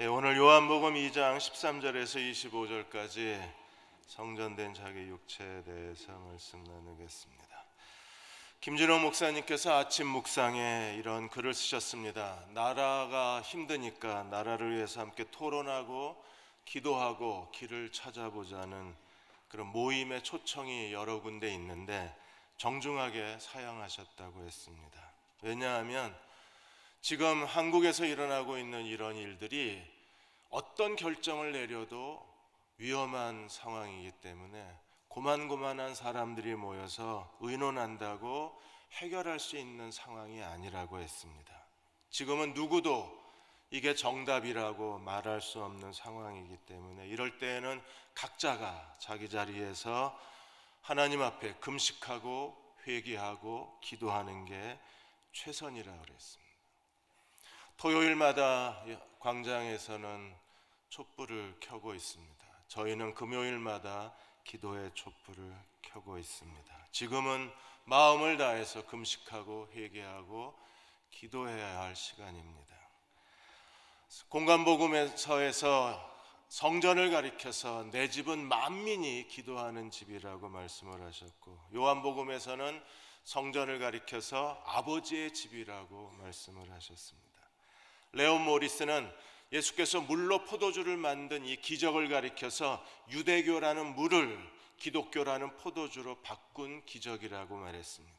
오늘 요한복음 2장 13절에서 25절까지 성전된 자기 육체에 대해서 말씀 나누겠습니다. 김진호 목사님께서 아침 묵상에 이런 글을 쓰셨습니다. 나라가 힘드니까 나라를 위해서 함께 토론하고 기도하고 길을 찾아보자는 그런 모임의 초청이 여러 군데 있는데 정중하게 사양하셨다고 했습니다. 왜냐하면 지금 한국에서 일어나고 있는 이런 일들이 어떤 결정을 내려도 위험한 상황이기 때문에 고만고만한 사람들이 모여서 의논한다고 해결할 수 있는 상황이 아니라고 했습니다. 지금은 누구도 이게 정답이라고 말할 수 없는 상황이기 때문에 이럴 때에는 각자가 자기 자리에서 하나님 앞에 금식하고 회개하고 기도하는 게 최선이라고 그랬습니다. 토요일마다 광장에서는 촛불을 켜고 있습니다. 저희는 금요일마다 기도의 촛불을 켜고 있습니다. 지금은 마음을 다해서 금식하고 회개하고 기도해야 할 시간입니다. 공간복음서에서 성전을 가리켜서 내 집은 만민이 기도하는 집이라고 말씀을 하셨고, 요한복음에서는 성전을 가리켜서 아버지의 집이라고 말씀을 하셨습니다. 레온 모리스는 예수께서 물로 포도주를 만든 이 기적을 가리켜서 유대교라는 물을 기독교라는 포도주로 바꾼 기적이라고 말했습니다.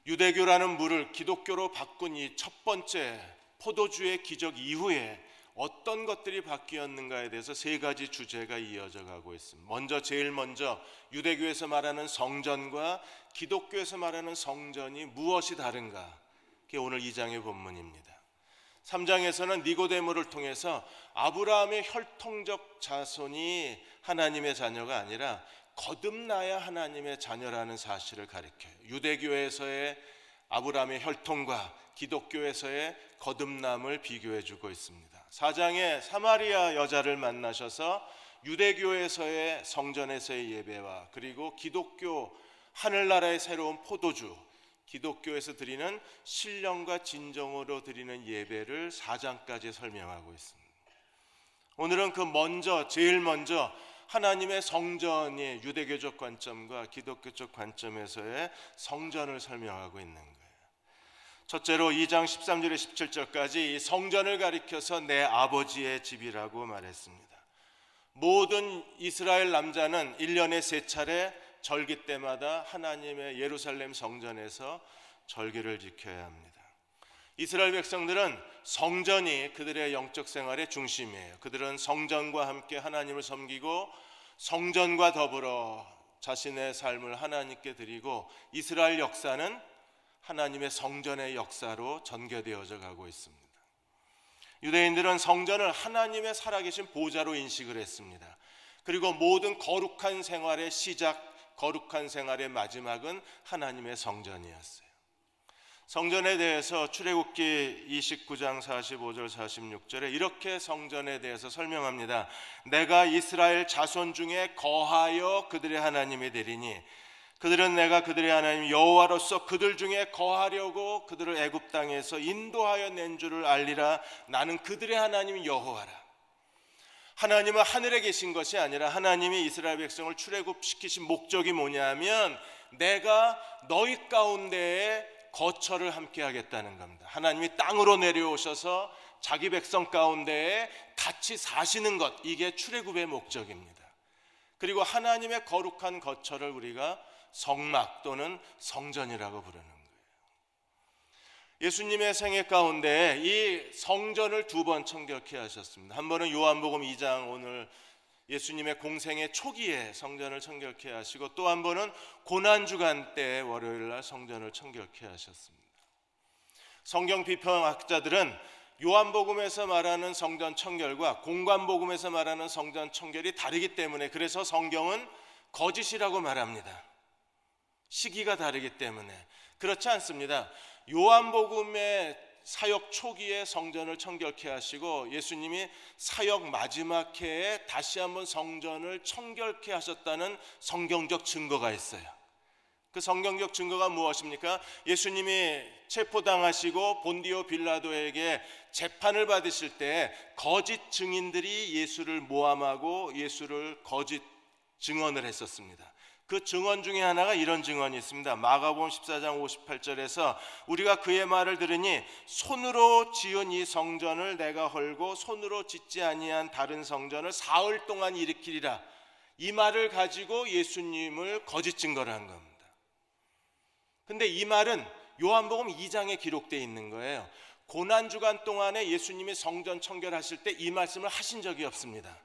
유대교라는 물을 기독교로 바꾼 이 첫 번째 포도주의 기적 이후에 어떤 것들이 바뀌었는가에 대해서 세 가지 주제가 이어져 가고 있습니다. 제일 먼저 유대교에서 말하는 성전과 기독교에서 말하는 성전이 무엇이 다른가? 그게 오늘 2장의 본문입니다. 3장에서는 니고데모를 통해서 아브라함의 혈통적 자손이 하나님의 자녀가 아니라 거듭나야 하나님의 자녀라는 사실을 가리켜요. 유대교에서의 아브라함의 혈통과 기독교에서의 거듭남을 비교해 주고 있습니다. 4장에 사마리아 여자를 만나셔서 유대교에서의 성전에서의 예배와 그리고 기독교 하늘나라의 새로운 포도주, 기독교에서 드리는 신령과 진정으로 드리는 예배를 4장까지 설명하고 있습니다. 오늘은 제일 먼저 하나님의 성전이 유대교적 관점과 기독교적 관점에서의 성전을 설명하고 있는 거예요. 첫째로 2장 13절에 17절까지 이 성전을 가리켜서 내 아버지의 집이라고 말했습니다. 모든 이스라엘 남자는 1년에 3차례 절기 때마다 하나님의 예루살렘 성전에서 절기를 지켜야 합니다. 이스라엘 백성들은 성전이 그들의 영적 생활의 중심이에요. 그들은 성전과 함께 하나님을 섬기고 성전과 더불어 자신의 삶을 하나님께 드리고 이스라엘 역사는 하나님의 성전의 역사로 전개되어져 가고 있습니다. 유대인들은 성전을 하나님의 살아계신 보좌로 인식을 했습니다. 그리고 모든 거룩한 생활의 시작, 거룩한 생활의 마지막은 하나님의 성전이었어요. 성전에 대해서 출애굽기 29장 45절 46절에 이렇게 성전에 대해서 설명합니다. 내가 이스라엘 자손 중에 거하여 그들의 하나님이 되리니 그들은 내가 그들의 하나님 여호와로서 그들 중에 거하려고 그들을 애굽 땅에서 인도하여 낸 줄을 알리라. 나는 그들의 하나님 여호와라. 하나님은 하늘에 계신 것이 아니라 하나님이 이스라엘 백성을 출애굽시키신 목적이 뭐냐면 내가 너희 가운데에 거처를 함께 하겠다는 겁니다. 하나님이 땅으로 내려오셔서 자기 백성 가운데에 같이 사시는 것, 이게 출애굽의 목적입니다. 그리고 하나님의 거룩한 거처를 우리가 성막 또는 성전이라고 부르는 거예요. 예수님의 생애 가운데 이 성전을 2번 청결케 하셨습니다. 한 번은 요한복음 2장 오늘 예수님의 공생의 초기에 성전을 청결케 하시고 또 한 번은 고난주간 때 월요일날 성전을 청결케 하셨습니다. 성경 비평학자들은 요한복음에서 말하는 성전 청결과 공관복음에서 말하는 성전 청결이 다르기 때문에 그래서 성경은 거짓이라고 말합니다. 시기가 다르기 때문에. 그렇지 않습니다. 요한복음의 사역 초기에 성전을 청결케 하시고 예수님이 사역 마지막 해에 다시 한번 성전을 청결케 하셨다는 성경적 증거가 있어요. 그 성경적 증거가 무엇입니까? 예수님이 체포당하시고 본디오 빌라도에게 재판을 받으실 때 거짓 증인들이 예수를 모함하고 예수를 거짓 증언을 했었습니다. 그 증언 중에 하나가 이런 증언이 있습니다. 마가복음 14장 58절에서 우리가 그의 말을 들으니 손으로 지은 이 성전을 내가 헐고 손으로 짓지 아니한 다른 성전을 사흘 동안 일으키리라. 이 말을 가지고 예수님을 거짓 증거를 한 겁니다. 근데 이 말은 요한복음 2장에 기록되어 있는 거예요. 고난주간 동안에 예수님이 성전 청결하실 때 이 말씀을 하신 적이 없습니다.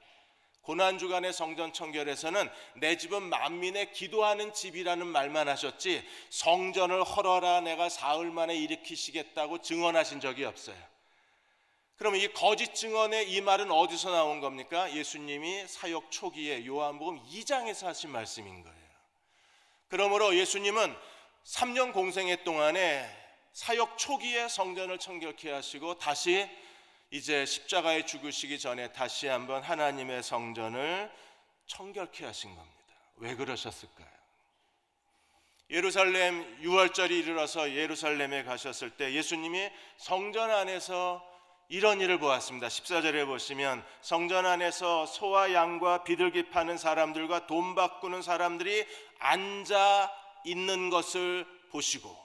고난주간의 성전 청결에서는 내 집은 만민의 기도하는 집이라는 말만 하셨지 성전을 헐어라 내가 사흘 만에 일으키시겠다고 증언하신 적이 없어요. 그러면 이 거짓 증언의 이 말은 어디서 나온 겁니까? 예수님이 사역 초기에 요한복음 2장에서 하신 말씀인 거예요. 그러므로 예수님은 3년 공생애 동안에 사역 초기에 성전을 청결케 하시고 다시 이제 십자가에 죽으시기 전에 다시 한번 하나님의 성전을 청결케 하신 겁니다. 왜 그러셨을까요? 예루살렘 유월절이 이르러서 예루살렘에 가셨을 때 예수님이 성전 안에서 이런 일을 보았습니다. 14절에 보시면 성전 안에서 소와 양과 비둘기 파는 사람들과 돈 바꾸는 사람들이 앉아 있는 것을 보시고,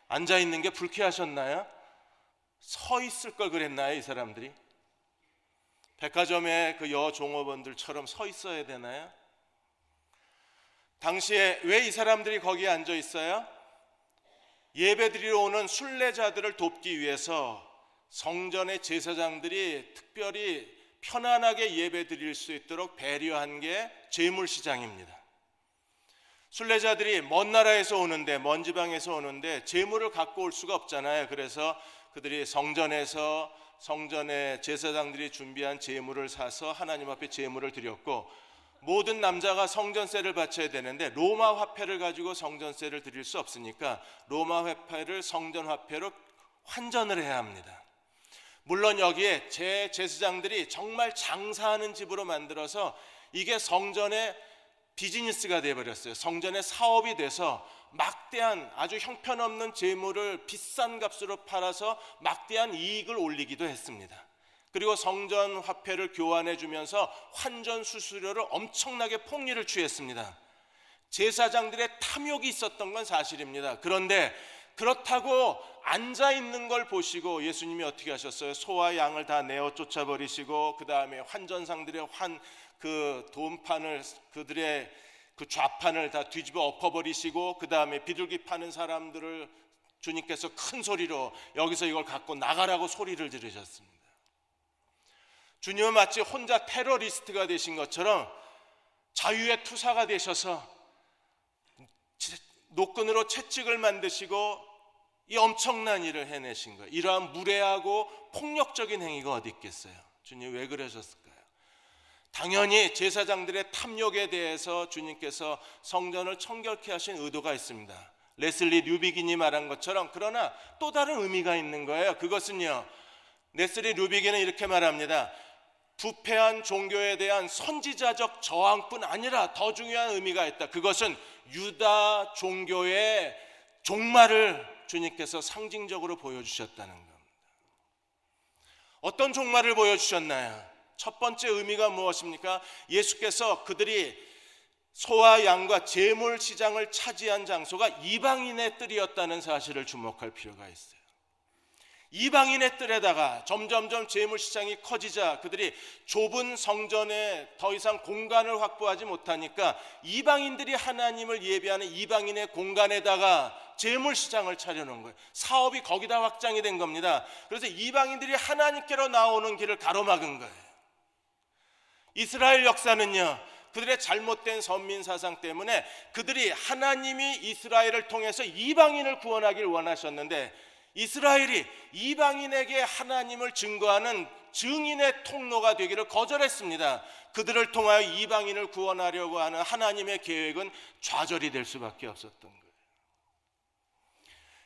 앉아 있는 게 불쾌하셨나요? 서 있을 걸 그랬나요? 이 사람들이 백화점의 그 여종업원들처럼 서 있어야 되나요? 당시에 왜 이 사람들이 거기에 앉아 있어요? 예배드리러 오는 순례자들을 돕기 위해서 성전의 제사장들이 특별히 편안하게 예배드릴 수 있도록 배려한 게 재물시장입니다. 순례자들이 먼 나라에서 오는데, 먼 지방에서 오는데 재물을 갖고 올 수가 없잖아요. 그래서 그들이 성전에서 성전의 제사장들이 준비한 재물을 사서 하나님 앞에 재물을 드렸고, 모든 남자가 성전세를 바쳐야 되는데 로마 화폐를 가지고 성전세를 드릴 수 없으니까 로마 화폐를 성전 화폐로 환전을 해야 합니다. 물론 여기에 제사장들이 정말 장사하는 집으로 만들어서 이게 성전의 비즈니스가 되어버렸어요. 성전의 사업이 돼서 막대한 아주 형편없는 재물을 비싼 값으로 팔아서 막대한 이익을 올리기도 했습니다. 그리고 성전 화폐를 교환해 주면서 환전 수수료를 엄청나게 폭리를 취했습니다. 제사장들의 탐욕이 있었던 건 사실입니다. 그런데 그렇다고 앉아 있는 걸 보시고 예수님이 어떻게 하셨어요? 소와 양을 다 내어 쫓아버리시고 그 다음에 환전상들의 그 돈판을, 그들의 그 좌판을 다 뒤집어 엎어버리시고 그 다음에 비둘기 파는 사람들을 주님께서 큰 소리로 여기서 이걸 갖고 나가라고 소리를 지르셨습니다. 주님은 마치 혼자 테러리스트가 되신 것처럼 자유의 투사가 되셔서 노끈으로 채찍을 만드시고 이 엄청난 일을 해내신 거예요. 이러한 무례하고 폭력적인 행위가 어디 있겠어요? 주님 왜 그러셨을까요? 당연히 제사장들의 탐욕에 대해서 주님께서 성전을 청결케 하신 의도가 있습니다. 레슬리 류비긴이 말한 것처럼. 그러나 또 다른 의미가 있는 거예요. 그것은요, 레슬리 류비긴은 이렇게 말합니다. 부패한 종교에 대한 선지자적 저항뿐 아니라 더 중요한 의미가 있다. 그것은 유다 종교의 종말을 주님께서 상징적으로 보여주셨다는 겁니다. 어떤 종말을 보여주셨나요? 첫 번째 의미가 무엇입니까? 예수께서 그들이 소와 양과 재물 시장을 차지한 장소가 이방인의 뜰이었다는 사실을 주목할 필요가 있어요. 이방인의 뜰에다가 점점점 재물 시장이 커지자 그들이 좁은 성전에 더 이상 공간을 확보하지 못하니까 이방인들이 하나님을 예배하는 이방인의 공간에다가 재물 시장을 차려놓은 거예요. 사업이 거기다 확장이 된 겁니다. 그래서 이방인들이 하나님께로 나오는 길을 가로막은 거예요. 이스라엘 역사는요, 그들의 잘못된 선민 사상 때문에 그들이 하나님이 이스라엘을 통해서 이방인을 구원하길 원하셨는데 이스라엘이 이방인에게 하나님을 증거하는 증인의 통로가 되기를 거절했습니다. 그들을 통하여 이방인을 구원하려고 하는 하나님의 계획은 좌절이 될 수밖에 없었던 거예요.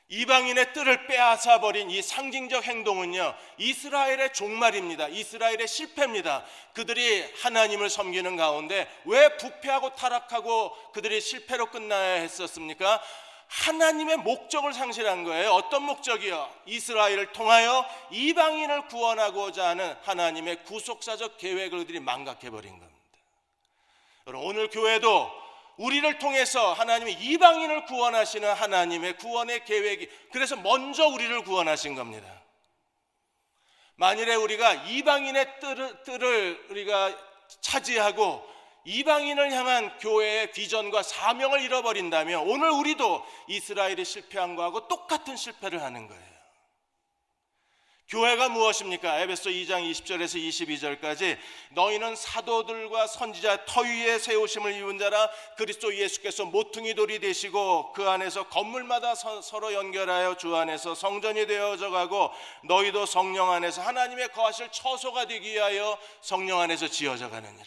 이방인의 뜰을 빼앗아 버린 이 상징적 행동은요, 이스라엘의 종말입니다. 이스라엘의 실패입니다. 그들이 하나님을 섬기는 가운데 왜 부패하고 타락하고 그들이 실패로 끝나야 했었습니까? 하나님의 목적을 상실한 거예요. 어떤 목적이요? 이스라엘을 통하여 이방인을 구원하고자 하는 하나님의 구속사적 계획을 그들이 망각해버린 겁니다. 여러분, 오늘 교회도 우리를 통해서 하나님이 이방인을 구원하시는 하나님의 구원의 계획이, 그래서 먼저 우리를 구원하신 겁니다. 만일에 우리가 이방인의 뜰을 우리가 차지하고 이방인을 향한 교회의 비전과 사명을 잃어버린다면 오늘 우리도 이스라엘이 실패한 거하고 똑같은 실패를 하는 거예요. 교회가 무엇입니까? 에베소 2장 20절에서 22절까지 너희는 사도들과 선지자 터 위에 세우심을 입은 자라, 그리스도 예수께서 모퉁이 돌이 되시고 그 안에서 건물마다 서로 연결하여 주 안에서 성전이 되어져 가고 너희도 성령 안에서 하나님의 거하실 처소가 되기 위하여 성령 안에서 지어져 가느니라.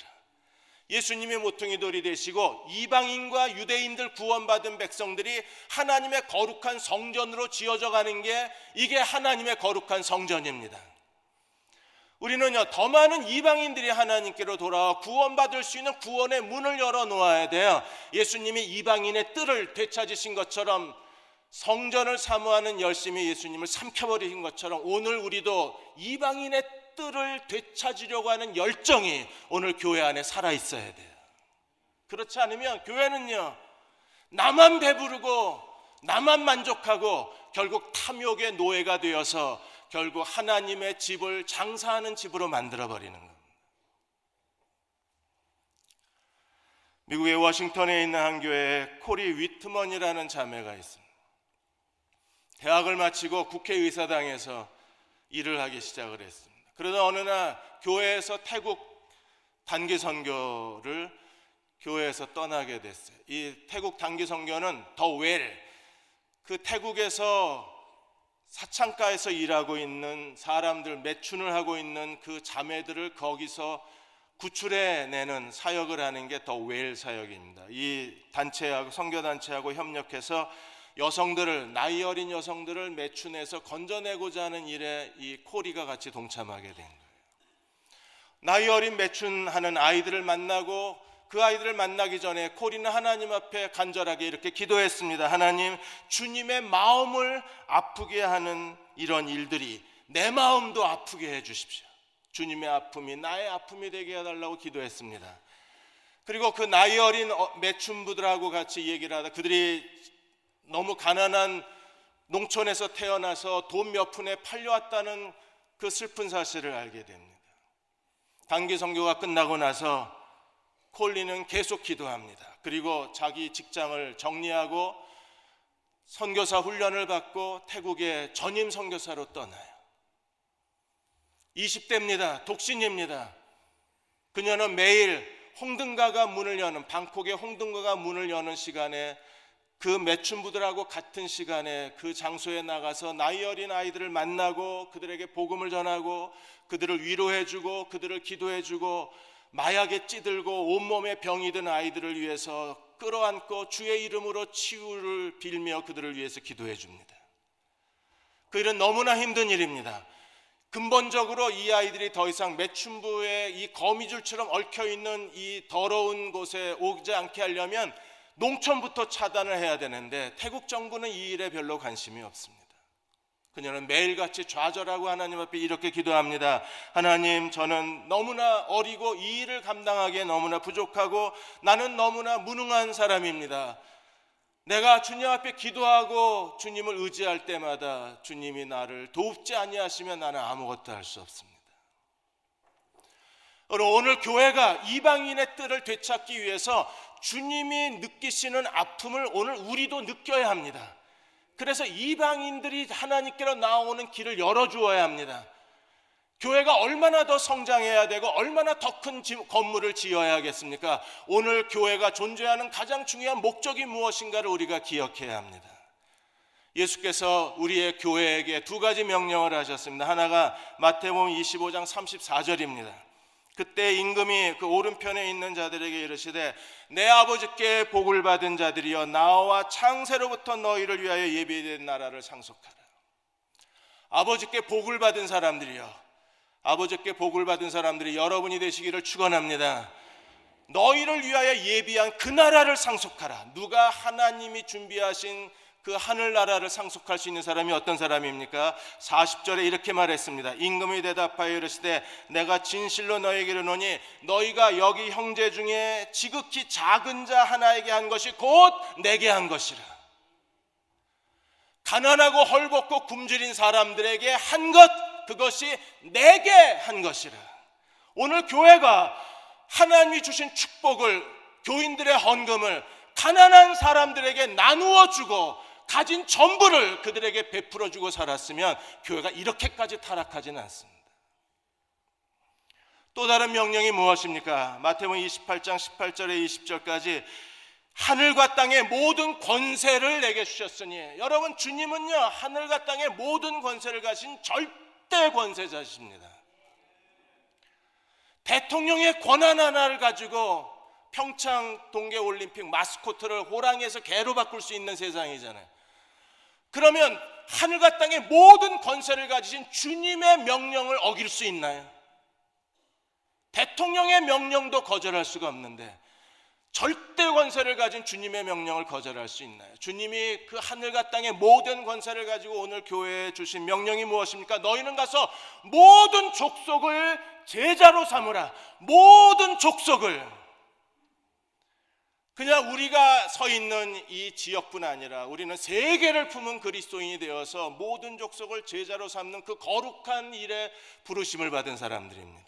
예수님이 모퉁이 돌이 되시고 이방인과 유대인들 구원받은 백성들이 하나님의 거룩한 성전으로 지어져 가는 게, 이게 하나님의 거룩한 성전입니다. 우리는요, 더 많은 이방인들이 하나님께로 돌아와 구원받을 수 있는 구원의 문을 열어놓아야 돼요. 예수님이 이방인의 뜰을 되찾으신 것처럼, 성전을 사모하는 열심히 예수님을 삼켜버리신 것처럼 오늘 우리도 이방인의 뜰을 되찾으려고 하는 열정이 오늘 교회 안에 살아있어야 돼요. 그렇지 않으면 교회는요, 나만 배부르고 나만 만족하고 결국 탐욕의 노예가 되어서 결국 하나님의 집을 장사하는 집으로 만들어버리는 겁니다. 미국의 워싱턴에 있는 한 교회에 코리 위트먼이라는 자매가 있습니다. 대학을 마치고 국회의사당에서 일을 하기 시작을 했습니다. 그러다 어느 날 교회에서 태국 단기 선교를 교회에서 떠나게 됐어요. 이 태국 단기 선교는 더 웰, 그 태국에서 사창가에서 일하고 있는 사람들, 매춘을 하고 있는 그 자매들을 거기서 구출해내는 사역을 하는 게 더 웰 사역입니다. 이 단체하고, 선교단체하고 협력해서 여성들을, 나이 어린 여성들을 매춘해서 건져내고자 하는 일에 이 코리가 같이 동참하게 된 거예요. 나이 어린 매춘하는 아이들을 만나고, 그 아이들을 만나기 전에 코리는 하나님 앞에 간절하게 이렇게 기도했습니다. 하나님, 주님의 마음을 아프게 하는 이런 일들이 내 마음도 아프게 해 주십시오. 주님의 아픔이 나의 아픔이 되게 해달라고 기도했습니다. 그리고 그 나이 어린 매춘부들하고 같이 얘기를 하다 그들이 너무 가난한 농촌에서 태어나서 돈 몇 푼에 팔려왔다는 그 슬픈 사실을 알게 됩니다. 단기 선교가 끝나고 나서 콜리는 계속 기도합니다. 그리고 자기 직장을 정리하고 선교사 훈련을 받고 태국의 전임 선교사로 떠나요. 20대입니다. 독신입니다. 그녀는 매일 홍등가가 문을 여는, 방콕의 홍등가가 문을 여는 시간에 그 매춘부들하고 같은 시간에 그 장소에 나가서 나이 어린 아이들을 만나고 그들에게 복음을 전하고 그들을 위로해주고 그들을 기도해주고 마약에 찌들고 온몸에 병이 든 아이들을 위해서 끌어안고 주의 이름으로 치유를 빌며 그들을 위해서 기도해 줍니다. 그 일은 너무나 힘든 일입니다. 근본적으로 이 아이들이 더 이상 매춘부의 이 거미줄처럼 얽혀있는 이 더러운 곳에 오지 않게 하려면 농촌부터 차단을 해야 되는데 태국 정부는 이 일에 별로 관심이 없습니다. 그녀는 매일같이 좌절하고 하나님 앞에 이렇게 기도합니다. 하나님, 저는 너무나 어리고 이 일을 감당하기에 너무나 부족하고 나는 너무나 무능한 사람입니다. 내가 주님 앞에 기도하고 주님을 의지할 때마다 주님이 나를 돕지 아니하시면 나는 아무것도 할 수 없습니다. 오늘 교회가 이방인의 뜰을 되찾기 위해서 주님이 느끼시는 아픔을 오늘 우리도 느껴야 합니다. 그래서 이방인들이 하나님께로 나오는 길을 열어주어야 합니다. 교회가 얼마나 더 성장해야 되고 얼마나 더 큰 건물을 지어야 하겠습니까? 오늘 교회가 존재하는 가장 중요한 목적이 무엇인가를 우리가 기억해야 합니다. 예수께서 우리의 교회에게 두 가지 명령을 하셨습니다. 하나가 마태복음 25장 34절입니다. 그때 임금이 그 오른편에 있는 자들에게 이르시되 내 아버지께 복을 받은 자들이여 나와 창세로부터 너희를 위하여 예비된 나라를 상속하라. 아버지께 복을 받은 사람들이여, 아버지께 복을 받은 사람들이 여러분이 되시기를 축원합니다. 너희를 위하여 예비한 그 나라를 상속하라. 누가 하나님이 준비하신 그 하늘나라를 상속할 수 있는 사람이 어떤 사람입니까? 40절에 이렇게 말했습니다. 임금이 대답하여 이르시되 내가 진실로 너희에게 이르노니 너희가 여기 형제 중에 지극히 작은 자 하나에게 한 것이 곧 내게 한 것이라. 가난하고 헐벗고 굶주린 사람들에게 한 것, 그것이 내게 한 것이라. 오늘 교회가 하나님이 주신 축복을, 교인들의 헌금을 가난한 사람들에게 나누어 주고 가진 전부를 그들에게 베풀어 주고 살았으면 교회가 이렇게까지 타락하지는 않습니다. 또 다른 명령이 무엇입니까? 마태복음 28장 18절에 20절까지 하늘과 땅의 모든 권세를 내게 주셨으니, 여러분 주님은요 하늘과 땅의 모든 권세를 가진 절대 권세자십니다. 대통령의 권한 하나를 가지고 평창 동계올림픽 마스코트를 호랑이에서 개로 바꿀 수 있는 세상이잖아요. 그러면 하늘과 땅의 모든 권세를 가지신 주님의 명령을 어길 수 있나요? 대통령의 명령도 거절할 수가 없는데 절대 권세를 가진 주님의 명령을 거절할 수 있나요? 주님이 그 하늘과 땅의 모든 권세를 가지고 오늘 교회에 주신 명령이 무엇입니까? 너희는 가서 모든 족속을 제자로 삼으라. 모든 족속을. 그냥 우리가 서 있는 이 지역뿐 아니라 우리는 세계를 품은 그리스도인이 되어서 모든 족속을 제자로 삼는 그 거룩한 일에 부르심을 받은 사람들입니다.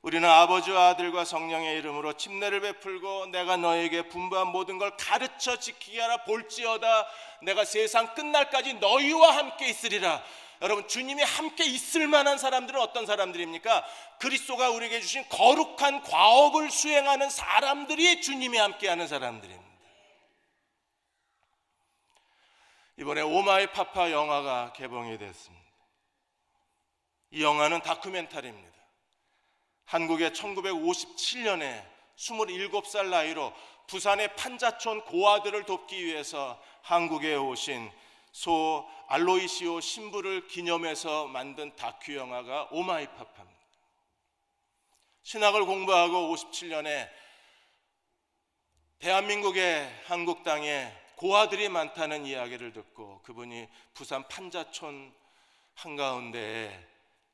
우리는 아버지와 아들과 성령의 이름으로 침례를 베풀고 내가 너에게 분부한 모든 걸 가르쳐 지키게 하라. 볼지어다 내가 세상 끝날까지 너희와 함께 있으리라. 여러분 주님이 함께 있을 만한 사람들은 어떤 사람들입니까? 그리스도가 우리에게 주신 거룩한 과업을 수행하는 사람들이 주님이 함께하는 사람들입니다. 이번에 오마이 파파 영화가 개봉이 됐습니다. 이 영화는 다큐멘터리입니다. 한국의 1957년에 27살 나이로 부산의 판자촌 고아들을 돕기 위해서 한국에 오신 소 알로이시오 신부를 기념해서 만든 다큐 영화가 오마이 파파입니다. 신학을 공부하고 57년에 대한민국의 한국 땅에 고아들이 많다는 이야기를 듣고 그분이 부산 판자촌 한가운데에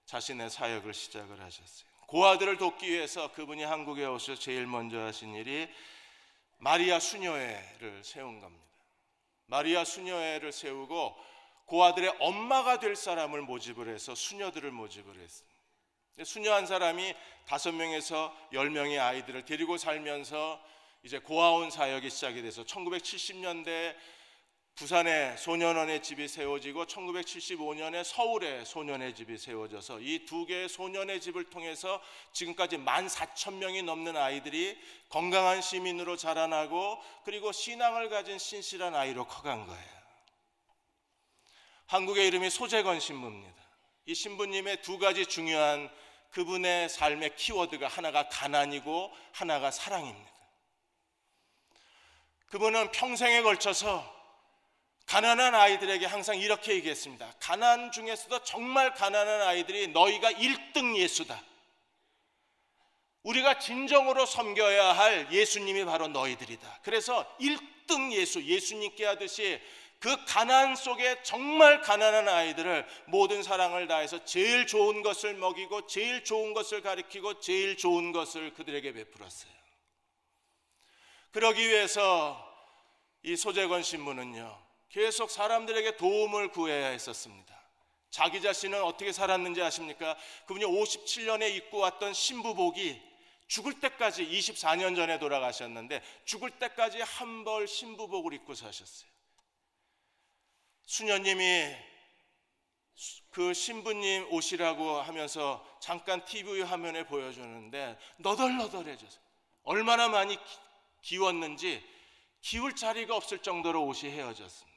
자신의 사역을 시작을 하셨어요. 고아들을 돕기 위해서 그분이 한국에 오셔서 제일 먼저 하신 일이 마리아 수녀회를 세운 겁니다. 마리아 수녀회를 세우고 고아들의 엄마가 될 사람을 모집을 해서 수녀들을 모집을 했습니다. 수녀 한 사람이 5명에서 10명의 아이들을 데리고 살면서 이제 고아원 사역이 시작이 돼서 1970년대 부산에 소년원의 집이 세워지고 1975년에 서울에 소년의 집이 세워져서 이 두 개의 소년의 집을 통해서 지금까지 14,000명이 넘는 아이들이 건강한 시민으로 자라나고 그리고 신앙을 가진 신실한 아이로 커간 거예요. 한국의 이름이 소재건 신부입니다. 이 신부님의 두 가지 중요한 그분의 삶의 키워드가 하나가 가난이고 하나가 사랑입니다. 그분은 평생에 걸쳐서 가난한 아이들에게 항상 이렇게 얘기했습니다. 가난 중에서도 정말 가난한 아이들이 너희가 1등 예수다. 우리가 진정으로 섬겨야 할 예수님이 바로 너희들이다. 그래서 1등 예수님께 하듯이 그 가난 속에 정말 가난한 아이들을 모든 사랑을 다해서 제일 좋은 것을 먹이고 제일 좋은 것을 가르치고 제일 좋은 것을 그들에게 베풀었어요. 그러기 위해서 이 소재건 신부는요 계속 사람들에게 도움을 구해야 했었습니다. 자기 자신은 어떻게 살았는지 아십니까? 그분이 57년에 입고 왔던 신부복이 죽을 때까지 24년 전에 돌아가셨는데 죽을 때까지 한 벌 신부복을 입고 사셨어요. 수녀님이 그 신부님 옷이라고 하면서 잠깐 TV 화면에 보여주는데 너덜너덜해져서 얼마나 많이 기웠는지 기울 자리가 없을 정도로 옷이 헤어졌습니다.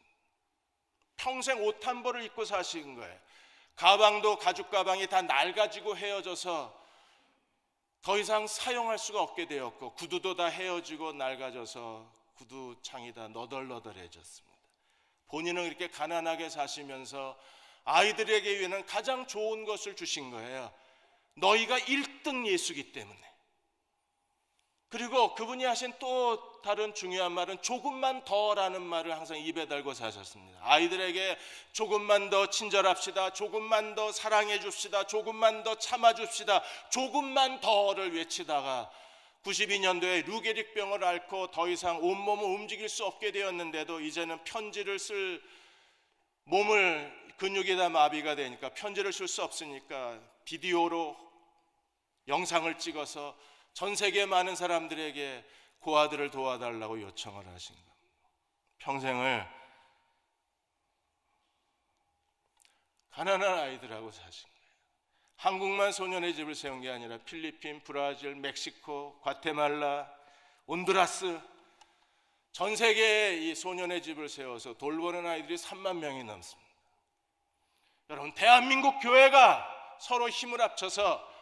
평생 옷 한 벌을 입고 사신 거예요. 가방도 가죽 가방이 다 낡아지고 헤어져서 더 이상 사용할 수가 없게 되었고 구두도 다 헤어지고 낡아져서 구두창이 다 너덜너덜해졌습니다. 본인은 이렇게 가난하게 사시면서 아이들에게 위해는 가장 좋은 것을 주신 거예요. 너희가 1등 예수기 때문에. 그리고 그분이 하신 또 다른 중요한 말은 조금만 더라는 말을 항상 입에 달고 사셨습니다. 아이들에게 조금만 더 친절합시다, 조금만 더 사랑해 줍시다, 조금만 더 참아 줍시다, 조금만 더를 외치다가 92년도에 루게릭병을 앓고 더 이상 온몸을 움직일 수 없게 되었는데도 이제는 편지를 쓸 몸을 근육이 다 마비가 되니까 편지를 쓸 수 없으니까 비디오로 영상을 찍어서 전 세계 많은 사람들에게 고아들을 도와달라고 요청을 하신 겁니다. 평생을 가난한 아이들하고 사신 거예요. 한국만 소년의 집을 세운 게 아니라 필리핀, 브라질, 멕시코, 과테말라, 온두라스 전 세계에 이 소년의 집을 세워서 돌보는 아이들이 3만 명이 넘습니다. 여러분, 대한민국 교회가 서로 힘을 합쳐서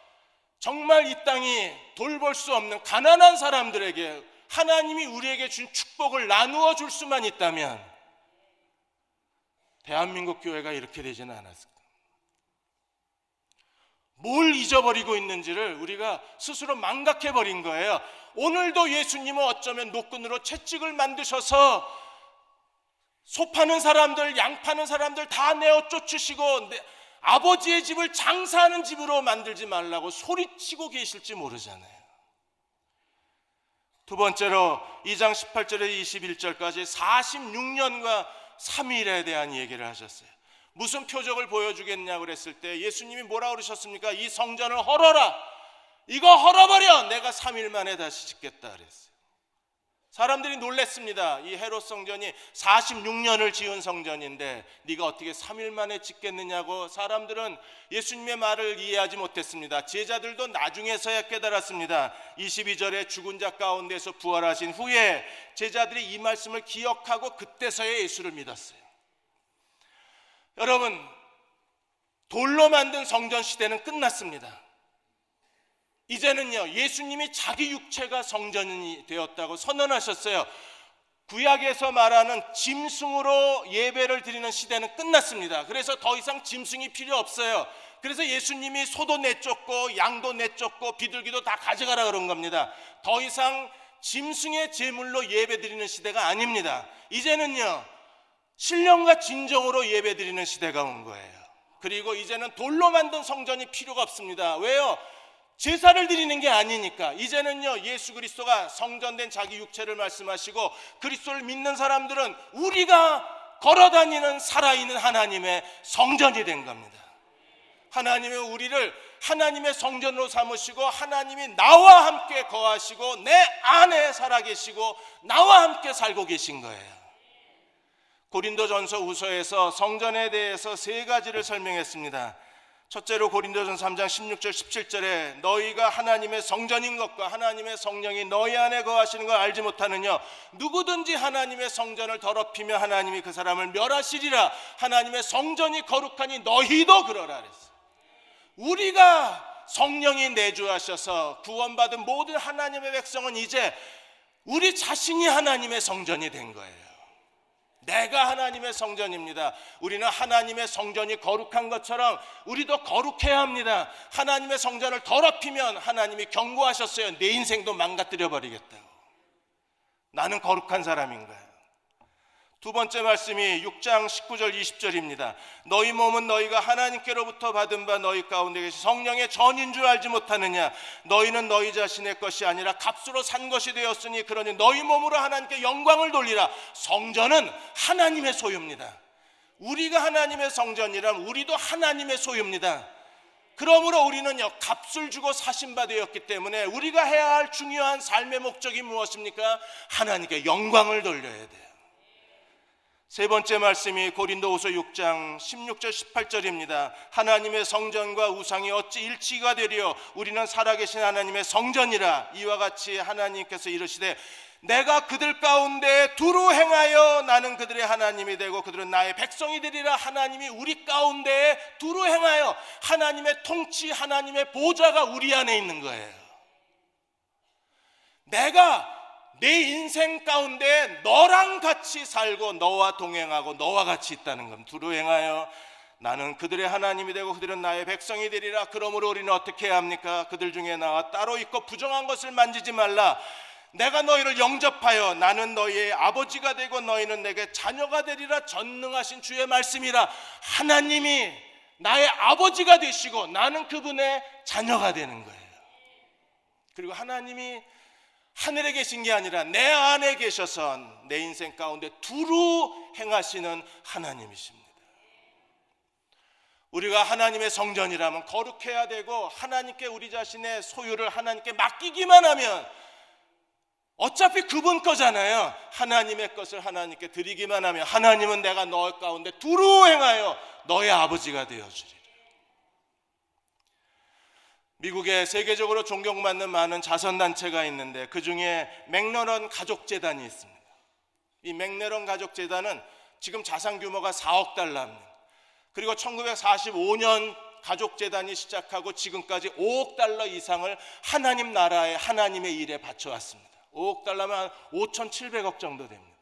정말 이 땅이 돌볼 수 없는 가난한 사람들에게 하나님이 우리에게 준 축복을 나누어 줄 수만 있다면 대한민국 교회가 이렇게 되지는 않았을까. 뭘 잊어버리고 있는지를 우리가 스스로 망각해버린 거예요. 오늘도 예수님은 어쩌면 노끈으로 채찍을 만드셔서 소 파는 사람들, 양 파는 사람들 다 내어 쫓으시고 아버지의 집을 장사하는 집으로 만들지 말라고 소리치고 계실지 모르잖아요. 두 번째로 2장 18절에서 21절까지 46년과 3일에 대한 얘기를 하셨어요. 무슨 표적을 보여주겠냐고 그랬을 때 예수님이 뭐라고 그러셨습니까? 이 성전을 헐어라. 이거 헐어버려. 내가 3일 만에 다시 짓겠다 그랬어요. 사람들이 놀랬습니다. 이 헤롯 성전이 46년을 지은 성전인데 네가 어떻게 3일 만에 짓겠느냐고. 사람들은 예수님의 말을 이해하지 못했습니다. 제자들도 나중에서야 깨달았습니다. 22절에 죽은 자 가운데서 부활하신 후에 제자들이 이 말씀을 기억하고 그때서야 예수를 믿었어요. 여러분, 돌로 만든 성전 시대는 끝났습니다. 이제는요, 예수님이 자기 육체가 성전이 되었다고 선언하셨어요. 구약에서 말하는 짐승으로 예배를 드리는 시대는 끝났습니다. 그래서 더 이상 짐승이 필요 없어요. 그래서 예수님이 소도 내쫓고 양도 내쫓고 비둘기도 다 가져가라 그런 겁니다. 더 이상 짐승의 제물로 예배 드리는 시대가 아닙니다. 이제는요, 신령과 진정으로 예배 드리는 시대가 온 거예요. 그리고 이제는 돌로 만든 성전이 필요가 없습니다. 왜요? 제사를 드리는 게 아니니까. 이제는요, 예수 그리스도가 성전된 자기 육체를 말씀하시고 그리스도를 믿는 사람들은 우리가 걸어다니는 살아있는 하나님의 성전이 된 겁니다. 하나님은 우리를 하나님의 성전으로 삼으시고 하나님이 나와 함께 거하시고 내 안에 살아계시고 나와 함께 살고 계신 거예요. 고린도전서 후서에서 성전에 대해서 3가지를 설명했습니다. 첫째로 고린도전서 3장 16절 17절에 너희가 하나님의 성전인 것과 하나님의 성령이 너희 안에 거하시는 걸 알지 못하느냐. 누구든지 하나님의 성전을 더럽히며 하나님이 그 사람을 멸하시리라. 하나님의 성전이 거룩하니 너희도 그러라 그랬어요. 우리가 성령이 내주하셔서 구원받은 모든 하나님의 백성은 이제 우리 자신이 하나님의 성전이 된 거예요. 내가 하나님의 성전입니다. 우리는 하나님의 성전이 거룩한 것처럼 우리도 거룩해야 합니다. 하나님의 성전을 더럽히면 하나님이 경고하셨어요. 내 인생도 망가뜨려 버리겠다고. 나는 거룩한 사람인가요? 두 번째 말씀이 6장 19절 20절입니다. 너희 몸은 너희가 하나님께로부터 받은 바 너희 가운데 계신 성령의 전인 줄 알지 못하느냐. 너희는 너희 자신의 것이 아니라 값으로 산 것이 되었으니 그러니 너희 몸으로 하나님께 영광을 돌리라. 성전은 하나님의 소유입니다. 우리가 하나님의 성전이라면 우리도 하나님의 소유입니다. 그러므로 우리는요, 값을 주고 사신 바 되었기 때문에 우리가 해야 할 중요한 삶의 목적이 무엇입니까? 하나님께 영광을 돌려야 돼요. 세 번째 말씀이 고린도후서 6장 16절 18절입니다. 하나님의 성전과 우상이 어찌 일치가 되리요. 우리는 살아계신 하나님의 성전이라. 이와 같이 하나님께서 이르시되 내가 그들 가운데 두루 행하여 나는 그들의 하나님이 되고 그들은 나의 백성이 되리라. 하나님이 우리 가운데 두루 행하여 하나님의 통치, 하나님의 보좌가 우리 안에 있는 거예요. 내가 내 인생 가운데 너랑 같이 살고 너와 동행하고 너와 같이 있다는 것. 두루 행하여 나는 그들의 하나님이 되고 그들은 나의 백성이 되리라. 그러므로 우리는 어떻게 해야 합니까? 그들 중에 나와 따로 있고 부정한 것을 만지지 말라. 내가 너희를 영접하여 나는 너희의 아버지가 되고 너희는 내게 자녀가 되리라. 전능하신 주의 말씀이라. 하나님이 나의 아버지가 되시고 나는 그분의 자녀가 되는 거예요. 그리고 하나님이 하늘에 계신 게 아니라 내 안에 계셔서 내 인생 가운데 두루 행하시는 하나님이십니다. 우리가 하나님의 성전이라면 거룩해야 되고 하나님께 우리 자신의 소유를 하나님께 맡기기만 하면 어차피 그분 거잖아요. 하나님의 것을 하나님께 드리기만 하면 하나님은 내가 너 가운데 두루 행하여 너의 아버지가 되어주리라. 미국에 세계적으로 존경받는 많은 자선단체가 있는데 그 중에 맥러런 가족재단이 있습니다. 이 맥러런 가족재단은 지금 자산 규모가 4억 달러입니다. 그리고 1945년 가족재단이 시작하고 지금까지 5억 달러 이상을 하나님 나라에 하나님의 일에 바쳐왔습니다. 5억 달러면 한 5,700억 정도 됩니다.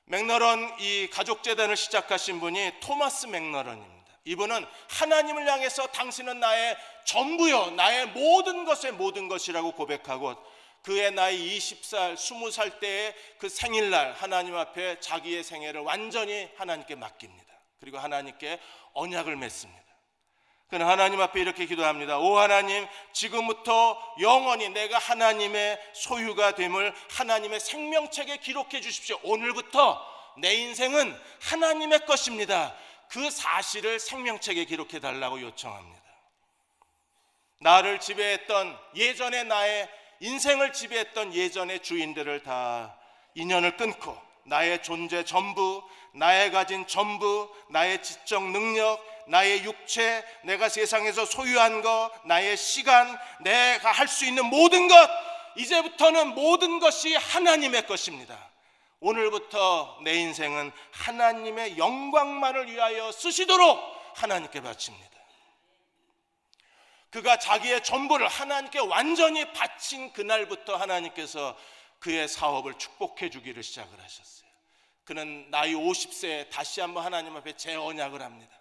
맥러런 이 가족재단을 시작하신 분이 토마스 맥러런입니다. 이분은 하나님을 향해서 당신은 나의 전부요, 나의 모든 것의 모든 것이라고 고백하고 그의 나이 20살, 20살 때의 그 생일날 하나님 앞에 자기의 생애를 완전히 하나님께 맡깁니다. 그리고 하나님께 언약을 맺습니다. 그는 하나님 앞에 이렇게 기도합니다. 오 하나님, 지금부터 영원히 내가 하나님의 소유가 됨을 하나님의 생명책에 기록해 주십시오. 오늘부터 내 인생은 하나님의 것입니다. 그 사실을 생명책에 기록해 달라고 요청합니다. 나를 지배했던 예전의 나의 인생을 지배했던 예전의 주인들을 다 인연을 끊고 나의 존재 전부, 나의 가진 전부, 나의 지적 능력, 나의 육체, 내가 세상에서 소유한 것, 나의 시간, 내가 할 수 있는 모든 것, 이제부터는 모든 것이 하나님의 것입니다. 오늘부터 내 인생은 하나님의 영광만을 위하여 쓰시도록 하나님께 바칩니다. 그가 자기의 전부를 하나님께 완전히 바친 그날부터 하나님께서 그의 사업을 축복해 주기를 시작을 하셨어요. 그는 나이 50세에 다시 한번 하나님 앞에 재언약을 합니다.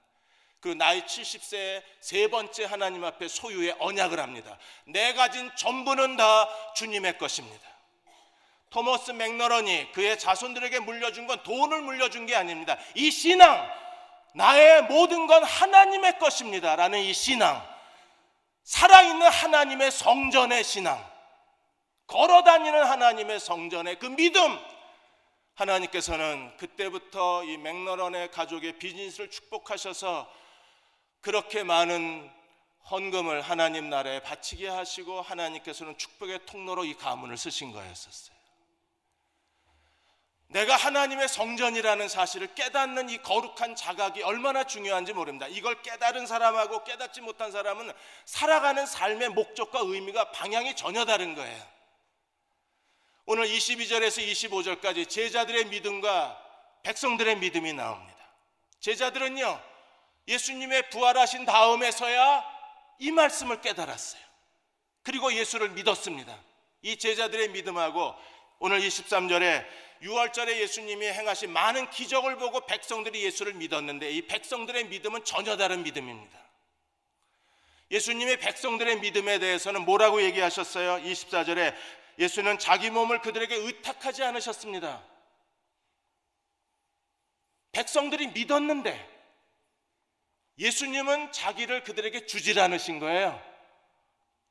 그리고 나이 70세에 세 번째 하나님 앞에 소유의 언약을 합니다. 내 가진 전부는 다 주님의 것입니다. 토머스 맥러런이 그의 자손들에게 물려준 건 돈을 물려준 게 아닙니다. 이 신앙, 나의 모든 건 하나님의 것입니다 라는 이 신앙, 살아있는 하나님의 성전의 신앙, 걸어다니는 하나님의 성전의 그 믿음, 하나님께서는 그때부터 이 맥러런의 가족의 비즈니스를 축복하셔서 그렇게 많은 헌금을 하나님 나라에 바치게 하시고 하나님께서는 축복의 통로로 이 가문을 쓰신 거였었어요. 내가 하나님의 성전이라는 사실을 깨닫는 이 거룩한 자각이 얼마나 중요한지 모릅니다. 이걸 깨달은 사람하고 깨닫지 못한 사람은 살아가는 삶의 목적과 의미가 방향이 전혀 다른 거예요. 오늘 22절에서 25절까지 제자들의 믿음과 백성들의 믿음이 나옵니다. 제자들은요, 예수님의 부활하신 다음에서야 이 말씀을 깨달았어요. 그리고 예수를 믿었습니다. 이 제자들의 믿음하고 오늘 23절에 6월절에 예수님이 행하신 많은 기적을 보고 백성들이 예수를 믿었는데 이 백성들의 믿음은 전혀 다른 믿음입니다. 예수님의 백성들의 믿음에 대해서는 뭐라고 얘기하셨어요? 24절에 예수는 자기 몸을 그들에게 의탁하지 않으셨습니다. 백성들이 믿었는데 예수님은 자기를 그들에게 주질 않으신 거예요.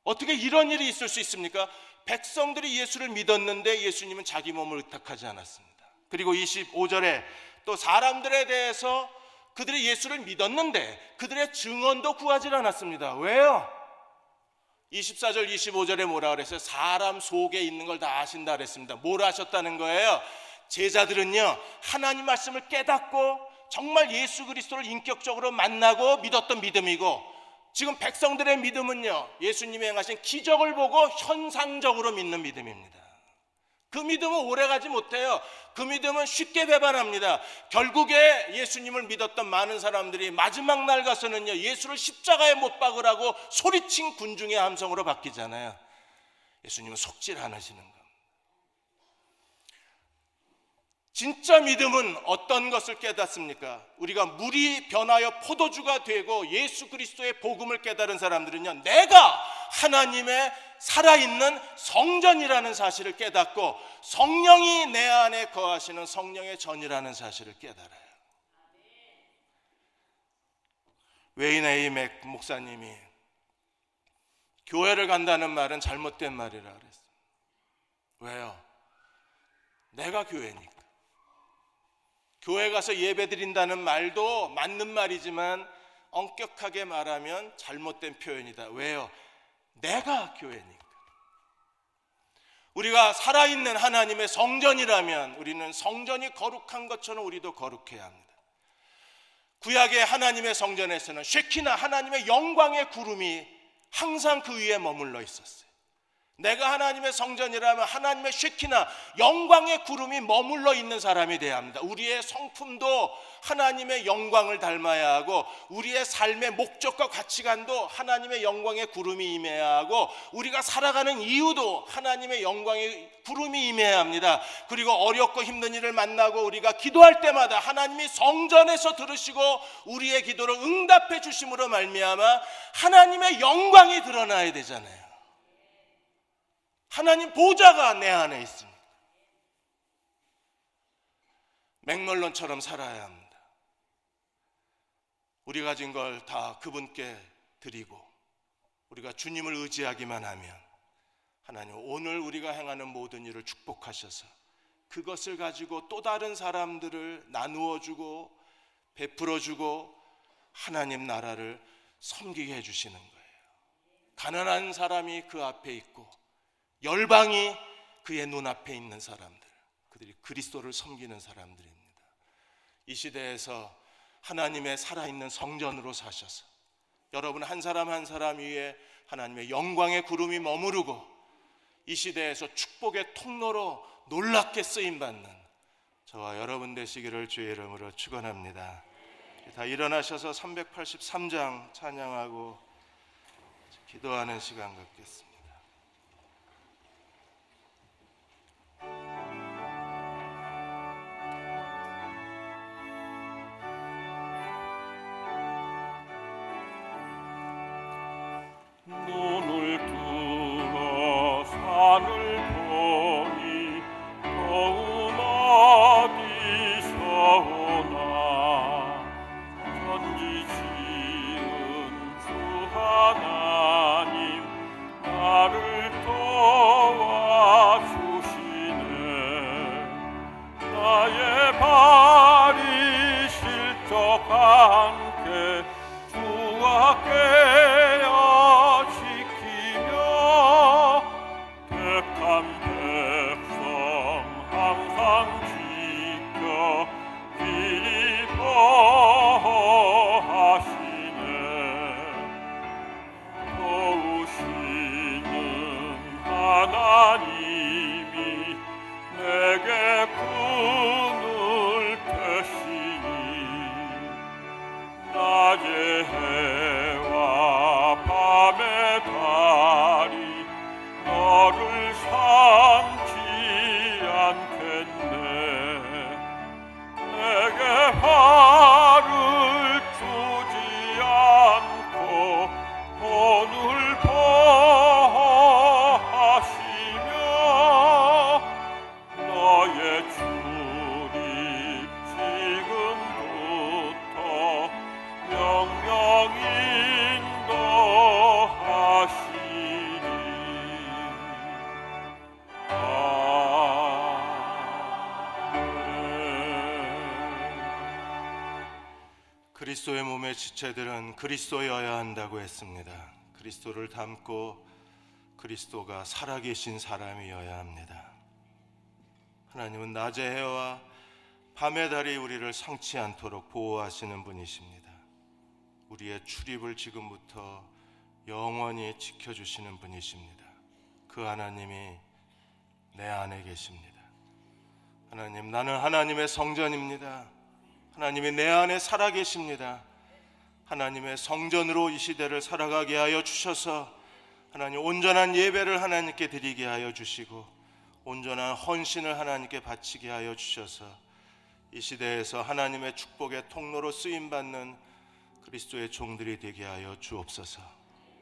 어떻게 이런 일이 있을 수 있습니까? 백성들이 예수를 믿었는데 예수님은 자기 몸을 의탁하지 않았습니다. 그리고 25절에 또 사람들에 대해서 그들이 예수를 믿었는데 그들의 증언도 구하지 않았습니다. 왜요? 24절 25절에 뭐라 그랬어요? 사람 속에 있는 걸 다 아신다 그랬습니다. 뭘 아셨다는 거예요? 제자들은요, 하나님 말씀을 깨닫고 정말 예수 그리스도를 인격적으로 만나고 믿었던 믿음이고, 지금 백성들의 믿음은요, 예수님이 행하신 기적을 보고 현상적으로 믿는 믿음입니다. 그 믿음은 오래가지 못해요. 그 믿음은 쉽게 배반합니다. 결국에 예수님을 믿었던 많은 사람들이 마지막 날 가서는요, 예수를 십자가에 못 박으라고 소리친 군중의 함성으로 바뀌잖아요. 예수님은 속질 않으시는 겁니다. 진짜 믿음은 어떤 것을 깨닫습니까? 우리가 물이 변하여 포도주가 되고 예수 그리스도의 복음을 깨달은 사람들은요, 내가 하나님의 살아있는 성전이라는 사실을 깨닫고 성령이 내 안에 거하시는 성령의 전이라는 사실을 깨달아요. 웨인 에이 맥 목사님이 교회를 간다는 말은 잘못된 말이라 그랬어요. 왜요? 내가 교회니까. 교회 가서 예배 드린다는 말도 맞는 말이지만 엄격하게 말하면 잘못된 표현이다. 왜요? 내가 교회니까. 우리가 살아있는 하나님의 성전이라면 우리는 성전이 거룩한 것처럼 우리도 거룩해야 합니다. 구약의 하나님의 성전에서는 쉐키나 하나님의 영광의 구름이 항상 그 위에 머물러 있었어요. 내가 하나님의 성전이라면 하나님의 쉐키나 영광의 구름이 머물러 있는 사람이 되어야 합니다. 우리의 성품도 하나님의 영광을 닮아야 하고 우리의 삶의 목적과 가치관도 하나님의 영광의 구름이 임해야 하고 우리가 살아가는 이유도 하나님의 영광의 구름이 임해야 합니다. 그리고 어렵고 힘든 일을 만나고 우리가 기도할 때마다 하나님이 성전에서 들으시고 우리의 기도를 응답해 주심으로 말미암아 하나님의 영광이 드러나야 되잖아요. 하나님 보좌가 내 안에 있습니다. 맥멜론처럼 살아야 합니다. 우리 가진 걸 다 그분께 드리고 우리가 주님을 의지하기만 하면 하나님 오늘 우리가 행하는 모든 일을 축복하셔서 그것을 가지고 또 다른 사람들을 나누어주고 베풀어주고 하나님 나라를 섬기게 해주시는 거예요. 가난한 사람이 그 앞에 있고 열방이 그의 눈앞에 있는 사람들, 그들이 그리스도를 섬기는 사람들입니다. 이 시대에서 하나님의 살아있는 성전으로 사셔서 여러분 한 사람 한 사람 위에 하나님의 영광의 구름이 머무르고 이 시대에서 축복의 통로로 놀랍게 쓰임받는 저와 여러분 되시기를 주의 이름으로 축원합니다. 다 일어나셔서 383장 찬양하고 기도하는 시간 갖겠습니다. 눈을 들어 산을 보니 도움 어디서 오나 천지 지은 주 하나님 나를 도와주시네. 나의 발이 실족 않게 주와 깨어 지키며 택한 백성 항상 지켜 기뻐하시네. 도우시는 하나님이 내게 그늘 되시니 낮의 해와 밤의 달이 너를 삼지 않겠네. 내게 화를 주지 않고 오늘 보호하시며 너의 출입 지금부터 영영 인도하시리. 그리스도의 몸의 지체들은 그리스도여야 한다고 했습니다. 그리스도를 닮고 그리스도가 살아계신 사람이어야 합니다. 하나님은 낮의 해와 밤의 달이 우리를 상치 않도록 보호하시는 분이십니다. 우리의 출입을 지금부터 영원히 지켜주시는 분이십니다. 그 하나님이 내 안에 계십니다. 하나님, 나는 하나님의 성전입니다. 하나님이 내 안에 살아계십니다. 하나님의 성전으로 이 시대를 살아가게 하여 주셔서 하나님, 온전한 예배를 하나님께 드리게 하여 주시고 온전한 헌신을 하나님께 바치게 하여 주셔서 이 시대에서 하나님의 축복의 통로로 쓰임받는 그리스도의 종들이 되게 하여 주옵소서.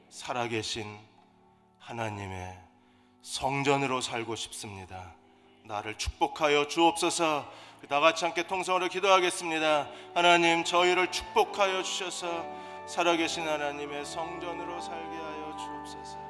살아계신 하나님의 성전으로 살고 싶습니다. 나를 축복하여 주옵소서. 다 같이 함께 통성으로 기도하겠습니다. 하나님, 저희를 축복하여 주셔서 살아계신 하나님의 성전으로 살게 하여 주옵소서.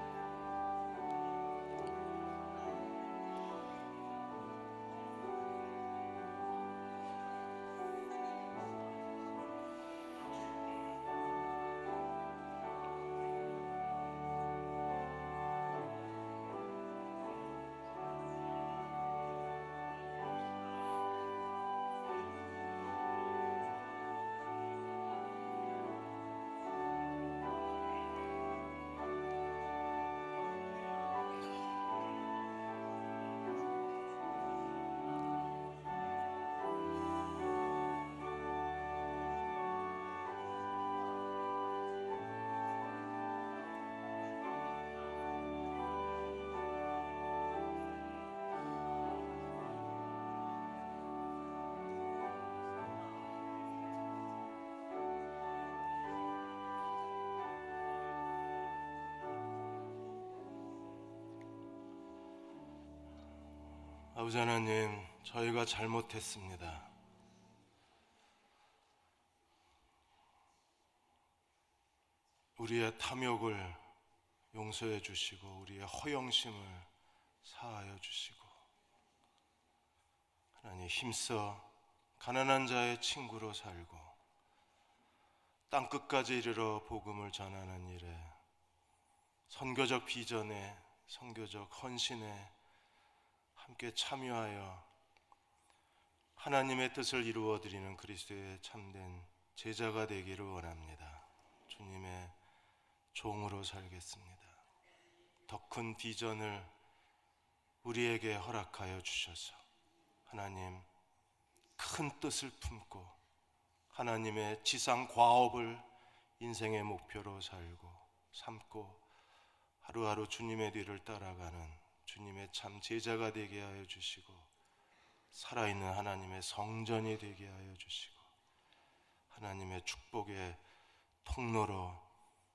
아버지 하나님, 저희가 잘못했습니다. 우리의 탐욕을 용서해 주시고 우리의 허영심을 사하여 주시고 하나님, 힘써 가난한 자의 친구로 살고 땅끝까지 이르러 복음을 전하는 일에 선교적 비전에 선교적 헌신에 함께 참여하여 하나님의 뜻을 이루어드리는 그리스도의 참된 제자가 되기를 원합니다. 주님의 종으로 살겠습니다. 더 큰 비전을 우리에게 허락하여 주셔서 하나님, 큰 뜻을 품고 하나님의 지상 과업을 인생의 목표로 살고 삼고 하루하루 주님의 뒤를 따라가는 주님의 참 제자가 되게 하여 주시고 살아있는 하나님의 성전이 되게 하여 주시고 하나님의 축복의 통로로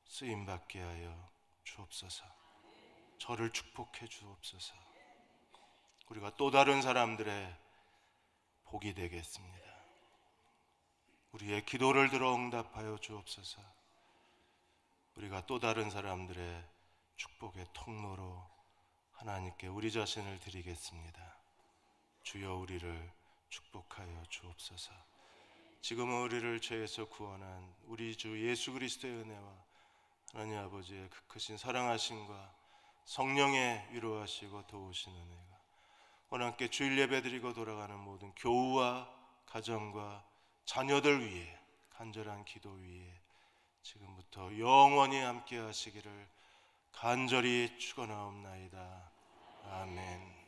쓰임받게 하여 주옵소서. 저를 축복해 주옵소서. 우리가 또 다른 사람들의 복이 되겠습니다. 우리의 기도를 들어 응답하여 주옵소서. 우리가 또 다른 사람들의 축복의 통로로 하나님께 우리 자신을 드리겠습니다. 주여, 우리를 축복하여 주옵소서. 지금은 우리를 죄에서 구원한 우리 주 예수 그리스도의 은혜와 하나님 아버지의 그 크신 사랑하심과 성령의 위로하시고 도우신 은혜가 오늘 함께 주일 예배 드리고 돌아가는 모든 교우와 가정과 자녀들 위해 간절한 기도 위에 지금부터 영원히 함께 하시기를 간절히 축원하옵나이다. 아멘.